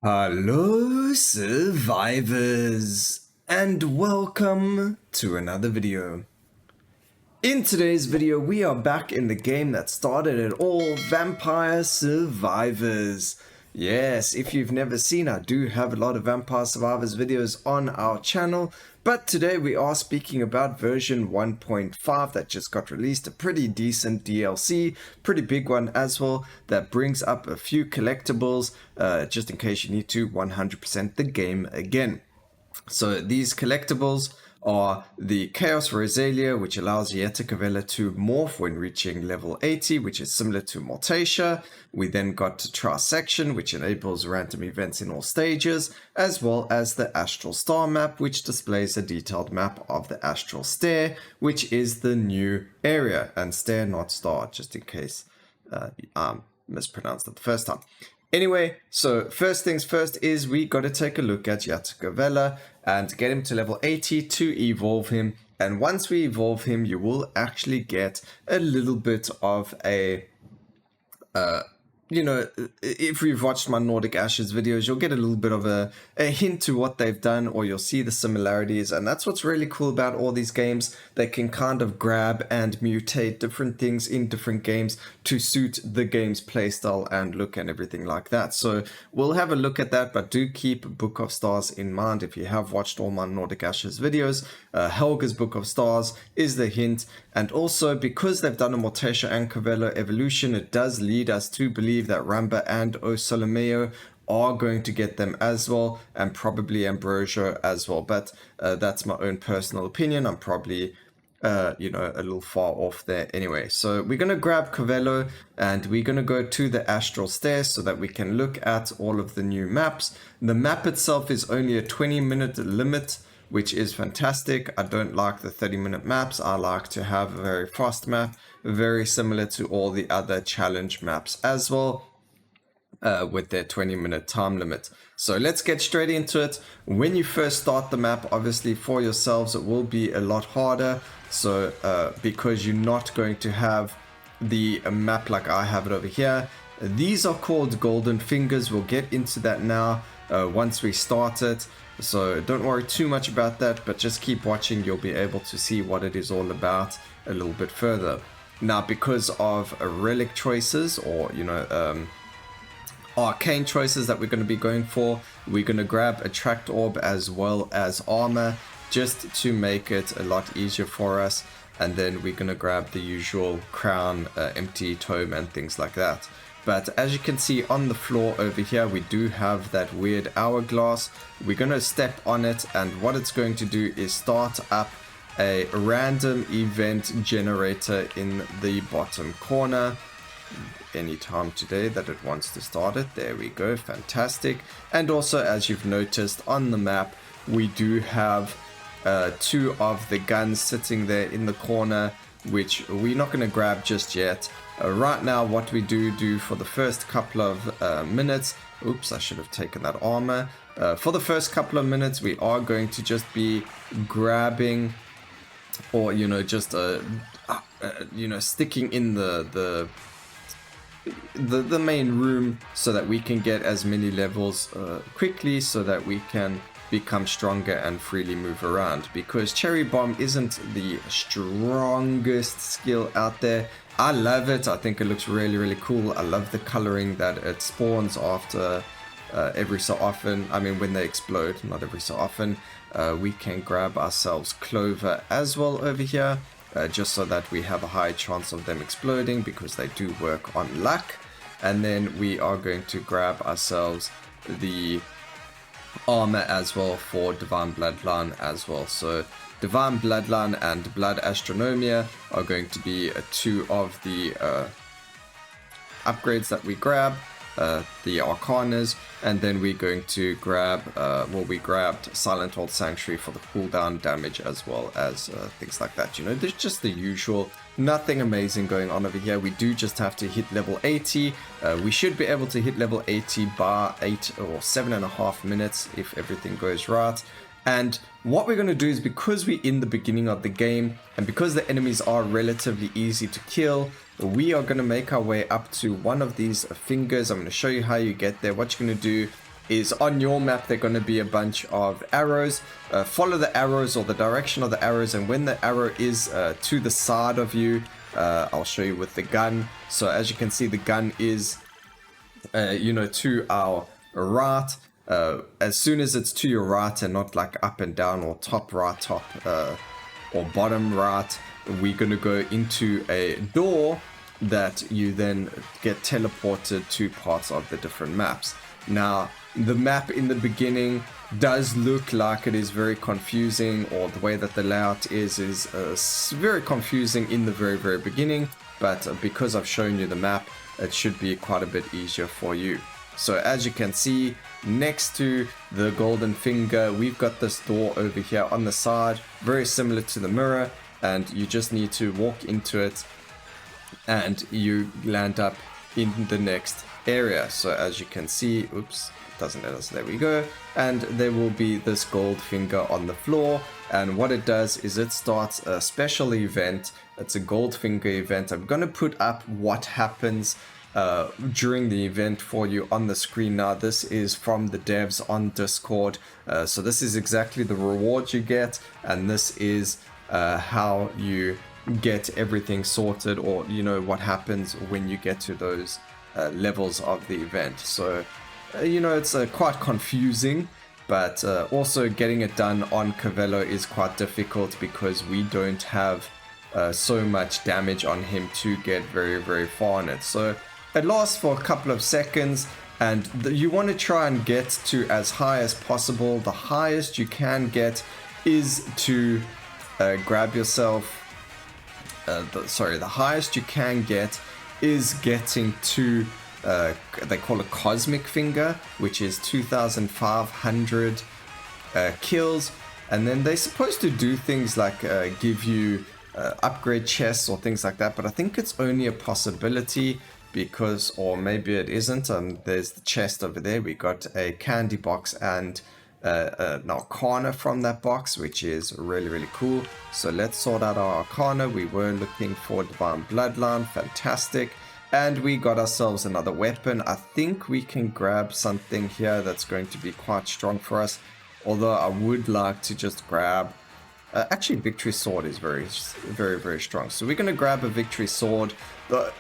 Hello survivors and welcome to another video. In today's video we are back in the game that started it all, Vampire Survivors. Yes, if you've never seen, I do have a lot of Vampire Survivors videos on our channel, but today we are speaking about version 1.5 that just got released, a pretty decent DLC, pretty big one as well, that brings up a few collectibles, just in case you need to 100% the game again. So these collectibles are the Chaos Rosalia, which allows Yatta Cavallo to morph when reaching level 80, which is similar to Mortacia. We then got Trisection, which enables random events in all stages, as well as the Astral Star map, which displays a detailed map of the Astral Stair, which is the new area, and Stair, not Star, just in case I mispronounced it the first time. Anyway, so first things first is we got to take a look at Yatta Cavallo and get him to level 80 to evolve him. And once we evolve him, you will actually get a little bit of a, if you've watched my Nordic Ashes videos, you'll get a little bit of a hint to what they've done, or you'll see the similarities. And that's what's really cool about all these games. They can kind of grab and mutate different things in different games to suit the game's playstyle and look and everything like that. So we'll have a look at that, but do keep Book of Stars in mind. If you have watched all my Nordic Ashes videos, Helga's Book of Stars is the hint. And also, because they've done a Mortacia and Cavallo evolution, it does lead us to believe that Ramba and Osolomeo are going to get them as well, and probably Ambrosio as well. But that's my own personal opinion. I'm probably a little far off there anyway. So we're going to grab Cavallo and we're going to go to the Astral Stair so that we can look at all of the new maps. The map itself is only a 20-minute limit, which is fantastic. I don't like the 30-minute maps. I like to have a very fast map, very similar to all the other challenge maps as well, with their 20-minute time limit. So let's get straight into it. When you first start the map, obviously for yourselves, it will be a lot harder. So because you're not going to have the map like I have it over here. These are called Golden Fingers. We'll get into that now once we start it. So don't worry too much about that, but just keep watching. You'll be able to see what it is all about a little bit further. Now, because of relic choices or, arcane choices that we're going to be going for, we're going to grab Attract Orb as well as armor just to make it a lot easier for us. And then we're going to grab the usual crown, empty tome and things like that. But as you can see on the floor over here, we do have that weird hourglass. We're going to step on it, and what it's going to do is start up a random event generator in the bottom corner. Anytime today that it wants to start it. There we go, fantastic. And also, as you've noticed on the map, we do have two of the guns sitting there in the corner, which we're not going to grab just yet. Right now, what we do for the first couple of minutes, oops, I should have taken that armor. For the first couple of minutes, we are going to just be grabbing, or just sticking in the main room so that we can get as many levels quickly, so that we can become stronger and freely move around, because Cherry Bomb isn't the strongest skill out there. I love it. I think it looks really, really cool. I love the coloring that it spawns after every so often. I mean, when they explode, not every so often. We can grab ourselves Clover as well over here, just so that we have a high chance of them exploding, because they do work on luck. And then we are going to grab ourselves the armor as well for Divine Bloodline as well. So Divine Bloodline and Blood Astronomia are going to be two of the upgrades that we grab, the Arcanas, and then we're going to grab, we grabbed Silent Old Sanctuary for the cooldown damage, as well as things like that. There's just the usual, nothing amazing going on over here. We do just have to hit level 80. We should be able to hit level 80 by 8 or 7.5 minutes if everything goes right. And what we're going to do is, because we're in the beginning of the game and because the enemies are relatively easy to kill, we are going to make our way up to one of these fingers. I'm going to show you how you get there. What you're going to do is on your map, they're going to be a bunch of arrows. Follow the arrows or the direction of the arrows, and when the arrow is to the side of you, I'll show you with the gun. So as you can see, the gun is, to our right. As soon as it's to your right and not like up and down or top right, top or bottom right, we're going to go into a door that you then get teleported to parts of the different maps. Now, the map in the beginning does look like it is very confusing, or the way that the layout is very confusing in the very, very beginning, but because I've shown you the map, it should be quite a bit easier for you. So as you can see, next to the Goldfinger, we've got this door over here on the side, very similar to the mirror, and you just need to walk into it and you land up in the next area. So as you can see, oops, doesn't let us, there we go, and there will be this Goldfinger on the floor, and what it does is it starts a special event. It's a Goldfinger event. I'm gonna put up what happens during the event for you on the screen now. This is from the devs on Discord, so this is exactly the reward you get, and this is how you get everything sorted, or what happens when you get to those levels of the event. So it's quite confusing, but also getting it done on Cavallo is quite difficult because we don't have so much damage on him to get very, very far in it. So it lasts for a couple of seconds, and you want to try and get to as high as possible. The highest you can get is to grab yourself. The highest you can get is getting to they call it Cosmic Finger, which is 2,500 kills, and then they're supposed to do things like give you upgrade chests or things like that, but I think it's only a possibility because, or maybe it isn't. There's the chest over there. We got a candy box and an arcana from that box, which is really, really cool. So let's sort out our arcana. We were looking for Divine Bloodline, fantastic, and we got ourselves another weapon. I think we can grab something here that's going to be quite strong for us, although I would like to just grab actually Victory Sword is very, very, very strong, so we're going to grab a Victory Sword. The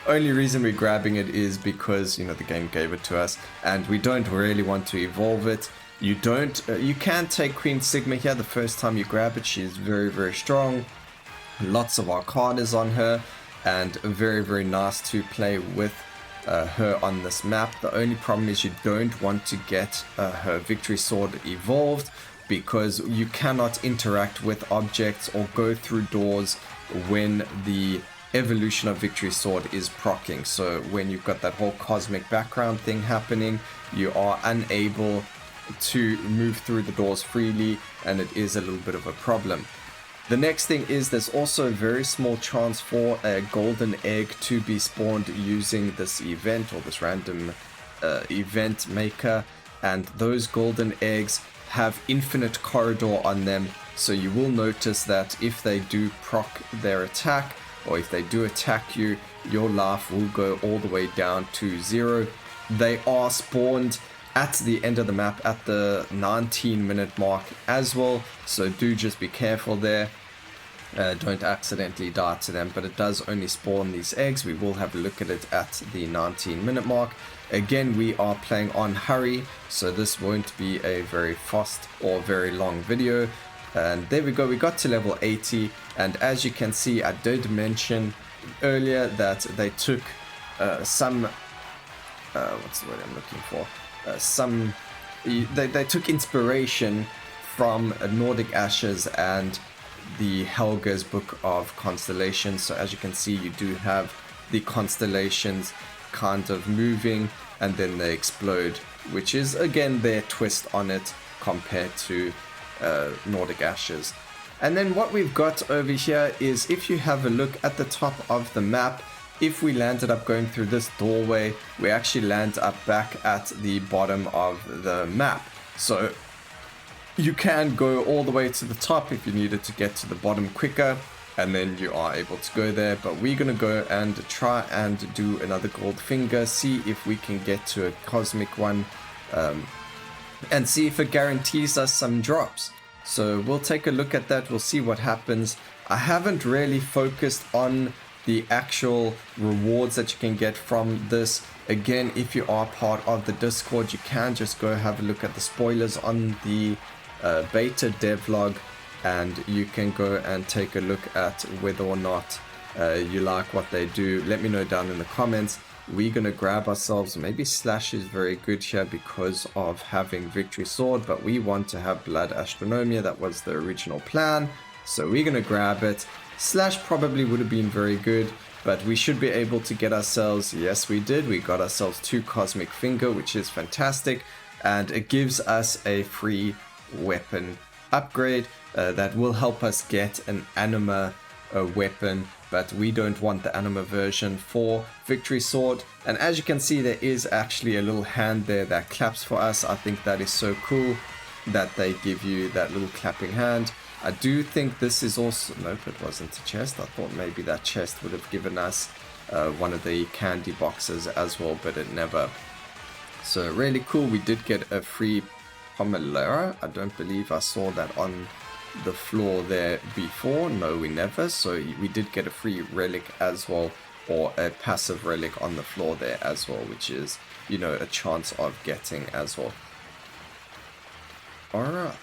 only reason we're grabbing it is because the game gave it to us, and we don't really want to evolve it. You can take Queen Sigma here the first time you grab it. She's very, very strong, lots of arcanas on her, and very, very nice to play with her on this map. The only problem is you don't want to get her Victory Sword evolved, because you cannot interact with objects or go through doors when the evolution of Victory Sword is proccing. So when you've got that whole cosmic background thing happening, you are unable to move through the doors freely, and it is a little bit of a problem. The next thing is there's also a very small chance for a golden egg to be spawned using this event, or this random event maker, and those golden eggs have infinite corridor on them, so you will notice that if they do proc their attack, or if they do attack you, your life will go all the way down to 0. They are spawned at the end of the map at the 19-minute mark as well, so do just be careful there. Don't accidentally die to them, but it does only spawn these eggs. We will have a look at it at the 19-minute mark. Again, we are playing on hurry, so this won't be a very fast or very long video. And there we go, we got to level 80, and as you can see, I did mention earlier that they took some what's the word I'm looking for? They took inspiration from Nordic Ashes and the Helga's Book of Constellations. So as you can see, you do have the constellations kind of moving, and then they explode, which is again their twist on it compared to Nordic Ashes. And then what we've got over here is, if you have a look at the top of the map, if we landed up going through this doorway, we actually land up back at the bottom of the map. So you can go all the way to the top if you needed to get to the bottom quicker, and then you are able to go there. But we're gonna go and try and do another Goldfinger, see if we can get to a cosmic one and see if it guarantees us some drops. So we'll take a look at that. We'll see what happens. I haven't really focused on the actual rewards that you can get from this. Again, if you are part of the Discord, you can just go have a look at the spoilers on the beta devlog, and you can go and take a look at whether or not you like what they do. Let me know down in the comments. We're gonna grab ourselves, maybe Slash is very good here because of having Victory Sword, but we want to have Blood Astronomia. That was the original plan, so we're gonna grab it. Slash probably would have been very good, but we should be able to get ourselves, yes we did, we got ourselves 2 Cosmic Finger, which is fantastic, and it gives us a free weapon upgrade that will help us get an anima weapon, but we don't want the anima version for Victory Sword. And as you can see, there is actually a little hand there that claps for us. I think that is so cool that they give you that little clapping hand. I do think this is also, nope, it wasn't a chest. I thought maybe that chest would have given us one of the candy boxes as well, but it never. So really cool. We did get a free Pomelera. I don't believe I saw that on the floor there before. No, we never. So we did get a free relic as well, or a passive relic on the floor there as well, which is, you know, a chance of getting as well. Alright.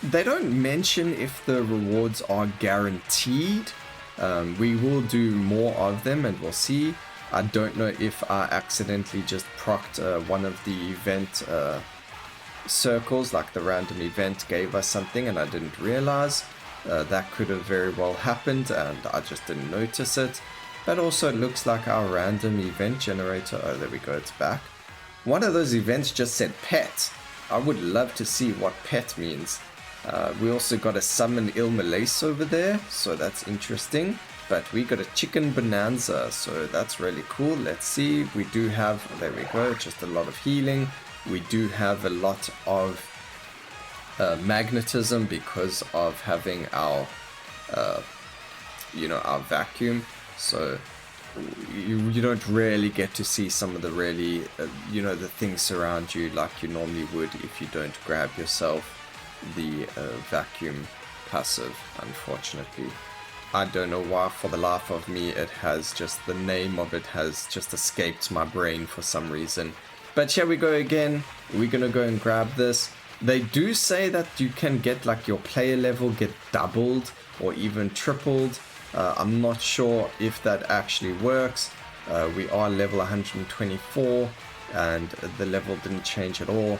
They don't mention if the rewards are guaranteed. We will do more of them and we'll see. I don't know if I accidentally just procced one of the event circles, like the random event gave us something and I didn't realize. That could have very well happened and I just didn't notice it. But also it looks like our random event generator, oh there we go, it's back. One of those events just said pet. I would love to see what pet means. We also got a summon Ilmalace over there, so that's interesting. But we got a chicken bonanza, so that's really cool. Let's see, we do have, there we go, just a lot of healing. We do have a lot of magnetism because of having our, you know, our vacuum. So you don't really get to see some of the really, you know, the things around you like you normally would if you don't grab yourself the vacuum passive, unfortunately. I don't know why, for the life of me, it has just, the name of it has just escaped my brain for some reason. But here we go again, we're gonna go and grab this. They do say that you can get like your player level get doubled or even tripled. I'm not sure if that actually works. We are level 124 and the level didn't change at all.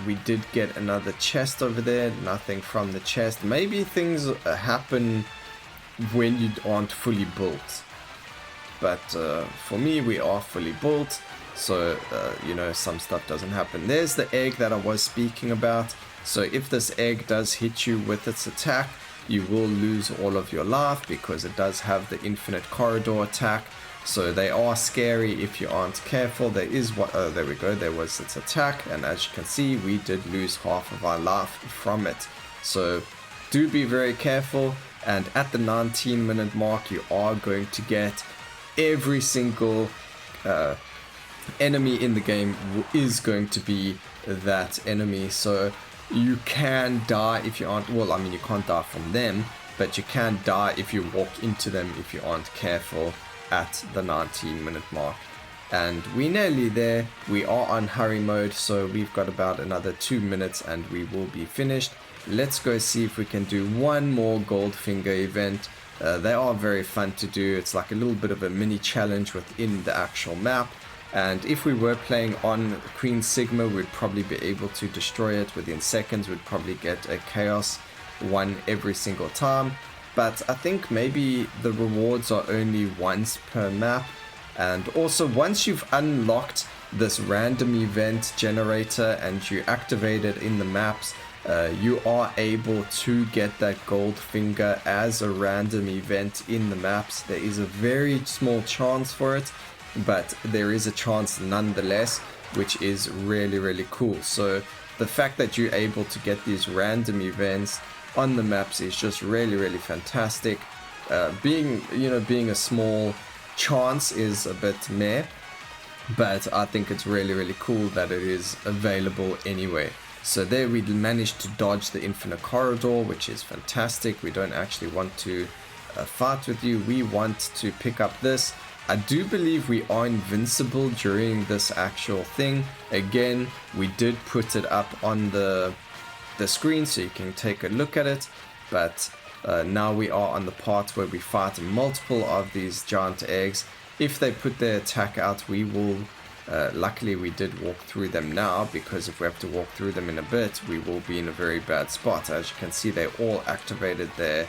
We did get another chest over there, nothing from the chest. Maybe things happen when you aren't fully built. But for me, we are fully built. So, you know, some stuff doesn't happen. There's the egg that I was speaking about. So if this egg does hit you with its attack, you will lose all of your life because it does have the infinite corridor attack. So they are scary if you aren't careful. There is what, oh, there we go, there was its attack. And as you can see, we did lose half of our life from it. So do be very careful. And at the 19-minute mark, you are going to get every single enemy in the game is going to be that enemy. So you can die if you aren't, well, I mean, you can't die from them, but you can die if you walk into them if you aren't careful at the 19-minute mark. And we're nearly there. We are on hurry mode, so we've got about another 2 minutes and we will be finished. Let's go see if we can do one more Goldfinger event. They are very fun to do. It's like a little bit of a mini challenge within the actual map. And if we were playing on Queen Sigma, we'd probably be able to destroy it within seconds. We'd probably get a Chaos one every single time. But I think maybe the rewards are only once per map. And also once you've unlocked this random event generator and you activate it in the maps, you are able to get that Goldfinger as a random event in the maps. There is a very small chance for it, but there is a chance nonetheless, which is really, really cool. So the fact that you're able to get these random events on the maps is just really, really fantastic. Being a small chance is a bit meh, but I think it's really, really cool that it is available anyway. So there we managed to dodge the infinite corridor, which is fantastic. We don't actually want to fight with you. We want to pick up this. I do believe we are invincible during this actual thing. Again, we did put it up on the screen so you can take a look at it, but now we are on the part where we fight multiple of these giant eggs. If they put their attack out, we will luckily we did walk through them now, because if we have to walk through them in a bit, we will be in a very bad spot. As you can see, they all activated their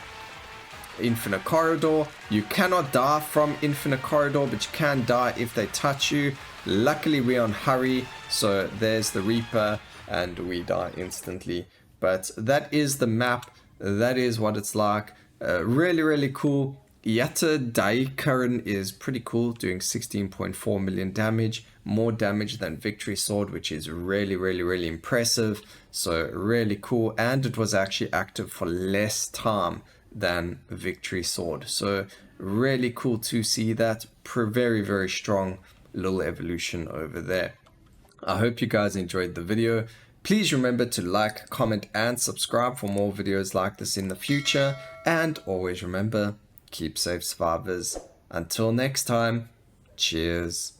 infinite corridor. You cannot die from infinite corridor, but you can die if they touch you. Luckily we're on hurry, so there's the Reaper and we die instantly. But that is the map, that is what it's like. Really, really cool. Yatta Cavallo is pretty cool, doing 16.4 million damage, more damage than Victory Sword, which is really, really, really impressive. So really cool, and it was actually active for less time than Victory Sword. So really cool to see that. Very, very strong little evolution over there. I hope you guys enjoyed the video. Please remember to like, comment, and subscribe for more videos like this in the future. And always remember, keep safe, survivors. Until next time, cheers.